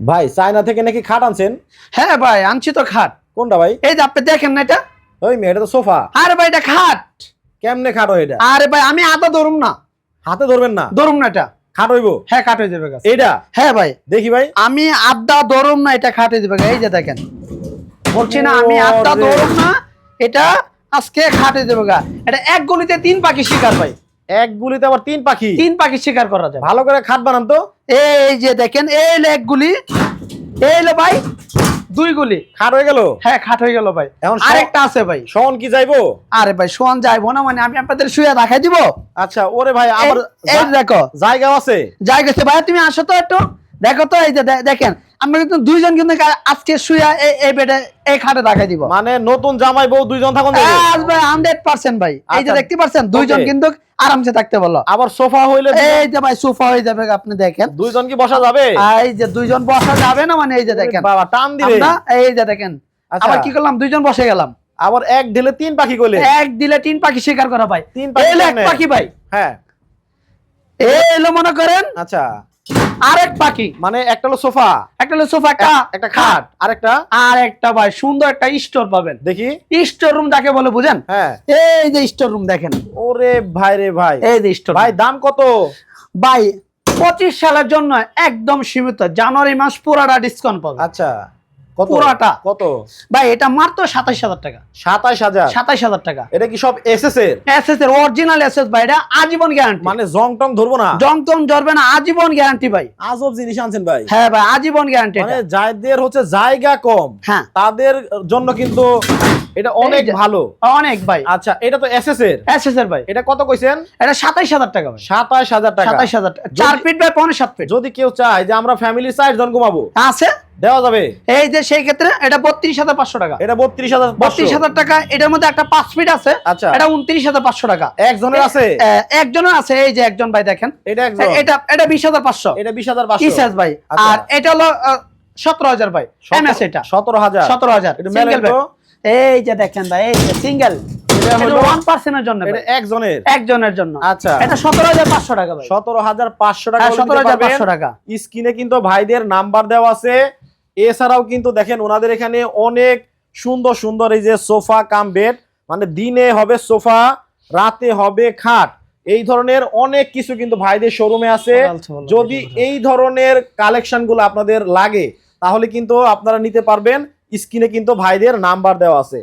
ভাই চায়না থেকে নাকি খাট আনছেন? হ্যাঁ ভাই আনছি তো খাট। কোনটা ভাই? এই যে আপনি দেখেন না এটা। ওই মেয়ে, এটা তো সোফা। আরে ভাই এটা খাট। কেমনে খাট হয় এটা? আরে ভাই আমি আদা ধরুম না। হাতে ধরবেন না? ধরুম না এটা। খাট হইবো? হ্যাঁ খাট হয়ে যাবে গাছ। এইটা? হ্যাঁ ভাই দেখি ভাই। আমি আদা ধরুম না, এটা খাট হয়ে যাবে। এই যে দেখেন, বলছি না আমি আদা ওরে। ধরুম না, এটা আজকে খাট হয়ে যাবে গা। এটা এক গুলিতে 3 পাখি শিকার ভাই। এক গুলিতে আবার 3 পাখি? 3 পাখি শিকার করা যায়। ভালো করে খাট বানান তো। এই যে দেখেন, এই লো এক গুলি, এই লো ভাই 2 গুলি। খাট হয়ে গেল? হ্যাঁ খাট হয়ে গেল ভাই। এখন আরেকটা আছে ভাই। শোন কি যাইবো? আরে ভাই শোন যাইবো না মানে আমি আপনাদের শুয়ে দেখাই দিব। আচ্ছা ওরে ভাই, আবার এই দেখো জায়গা আছে? যাই গেছে ভাই, তুমি আসো তো একটু দেখো তো। এই যে দেখেন আমরা কিন্তু 2 জন কিন্তু আজকে শুয়ে এই বেডে এই খাটে দেখাই দিব। মানে নতুন জামাই বউ 2 জন থাকুন যাবে? আজ ভাই 100% ভাই। এই যে আচ্ছা, দেখতে পাচ্ছেন 2 জন okay। কিন্তু আরামসে থাকতে বললো। আবার সোফা হইলে এই যে ভাই সোফা হয়ে যাবে, আপনি দেখেন 2 জন কি বসা যাবে? এই যে 2 জন বসা যাবে না মানে এই যে দেখেন বাবা টান দিলে। আমরা এই যে দেখেন আচ্ছা। আবার কি করলাম, 2 জন বসে গেলাম। আবার এক ঢেলে 3 পাখি কইলে? এক দিলে 3 পাখি শিকার করা ভাই। 3 পাখি এই এক কেমনে? পাখি ভাই। হ্যাঁ এই এলো মনে করেন আচ্ছা, আরেক পাখি। মানে একটা হলো সোফা, একটা হলো সোফা, একটা খাট, আরেকটা আর একটা ভাই সুন্দর একটা স্টোর পাবেন। দেখি। স্টোর রুম যাকে বলে বুঝেন? হ্যাঁ এই যে স্টোর রুম দেখেন। ওরে ভাই রে ভাই, এই যে স্টোর ভাই দাম কত? ভাই 25 সালের জন্য একদম সীমিত, জানুয়ারি মাস পুরাটা ডিসকাউন্ট পাবে। আচ্ছা কত? পুরাটা কত? ভাই এটা মাত্র 27000 টাকা। 27000? 27000 টাকা। এটা কি সব এসএস এর? এসএস এর অরিজিনাল এসএস ভাই, এটা আজীবন গ্যারান্টি। মানে জং টং ধরবো না? জং টং ধরবে না, আজীবন গ্যারান্টি ভাই। আজব জিনিস আনছেন ভাই। হ্যাঁ ভাই আজীবন গ্যারান্টি। মানে যাদের হচ্ছে জায়গা কম, হ্যাঁ তাদের জন্য কিন্তু এটা অনেক ভালো। অনেক ভাই। আচ্ছা এটা তো এসএস এর। এসএস এর ভাই। এটা কত কইছেন? এটা 27000 টাকা ভাই। 27000 টাকা? 27000 টাকা। 4 ফিট বাই 5.7 ফিট। যদি কেউ চায় যে আমরা ফ্যামিলি 4 জন ঘুমাবো, আছে দেওয়া যাবে? এই যে সেই ক্ষেত্রে এটা 32500 টাকা। এটা 32500? 32000 টাকা। এটার মধ্যে একটা 5 ফিট আছে। আচ্ছা। এটা 29500 টাকা। একজনের আছে? একজনের আছে। এই যে একজন ভাই দেখেন, এটা একজন? এটা 20500। এটা 20500 ইসএস ভাই। আচ্ছা। আর এটা হলো 17000 ভাই। এমএস এটা 17000? 17000 এটা সিঙ্গেল মেলে ভাই। তো? এই যে দেখেন ভাই, এই যে সিঙ্গেল। এটা এটা হলো 1% এর জন্য এটা ভাই। একজনের? একজনের জন্য। আচ্ছা। এটা 17500 টাকা ভাই। 17500 টাকা? হ্যাঁ 17500 টাকা। স্ক্রিনে কিন্তু ভাইদের নাম্বার দেওয়া আছে। এছাড়াও কিন্তু দেখেন ওনাদের এখানে অনেক সুন্দর সুন্দর এই যে সোফা কাম বেড, মানে দিনে হবে সোফা, রাতে হবে খাট, এই ধরনের অনেক কিছু কিন্তু ভাইদের শোরুমে আছে। যদি এই ধরনের কালেকশন গুলো আপনাদের লাগে তাহলে কিন্তু আপনারা নিতে পারবেন। স্ক্রিনে কিন্তু ভাইদের নাম্বার দেওয়া আছে।